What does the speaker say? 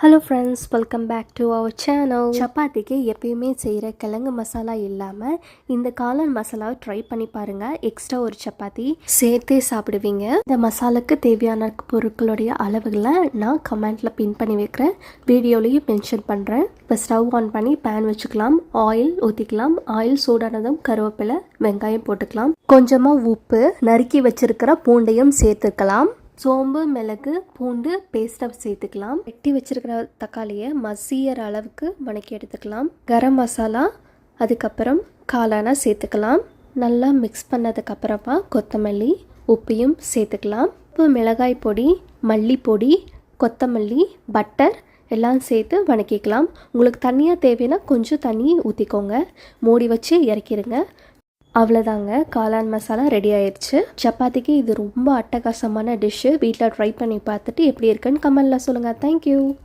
Hello friends, welcome back to our channel. சப்பாத்திக்கு எப்பயுமே செய்கிற கிழங்கு மசாலா இல்லாமல் இந்த காளான் மசாலாவை ட்ரை பண்ணி பாருங்கள். எக்ஸ்ட்ரா ஒரு சப்பாத்தி சேர்த்தே சாப்பிடுவீங்க. இந்த மசாலாவுக்கு தேவையான பொருட்களுடைய அளவுகளை நான் கமெண்ட்டில் பின் பண்ணி வைக்கிறேன், வீடியோலையும் மென்ஷன் பண்ணுறேன். இப்போ ஸ்டவ் ஆன் பண்ணி பேன் வச்சுக்கலாம், ஆயில் ஊற்றிக்கலாம். ஆயில் சூடானதும் கருவேப்பிலை, வெங்காயம் போட்டுக்கலாம். கொஞ்சமாக உப்பு, நறுக்கி வச்சிருக்கிற பூண்டையும் சேர்த்துக்கலாம். சோம்பு, மிளகு, பூண்டு பேஸ்ட்டை சேர்த்துக்கலாம். வெட்டி வச்சிருக்கிற தக்காளியை மசியற அளவுக்கு வணக்கி எடுத்துக்கலாம். கரம் மசாலா, அதுக்கப்புறம் காளானை சேர்த்துக்கலாம். நல்லா மிக்ஸ் பண்ணதுக்கப்புறமா கொத்தமல்லி, உப்பையும் சேர்த்துக்கலாம். உப்பு, மிளகாய் பொடி, மல்லிப்பொடி, கொத்தமல்லி, பட்டர் எல்லாம் சேர்த்து வணக்கிக்கலாம். உங்களுக்கு தண்ணியாக தேவைன்னா கொஞ்சம் தண்ணி ஊற்றிக்கோங்க. மூடி வச்சு இறக்கிடுங்க. அவ்வளோதாங்க, காளான் மசாலா ரெடி ஆயிடுச்சு. சப்பாத்திக்கு இது ரொம்ப அட்டகாசமான டிஷ்ஷு. வீட்டில் ட்ரை பண்ணி பார்த்துட்டு எப்படி இருக்குன்னு கமெண்ட்டில் சொல்லுங்கள். தேங்க்யூ.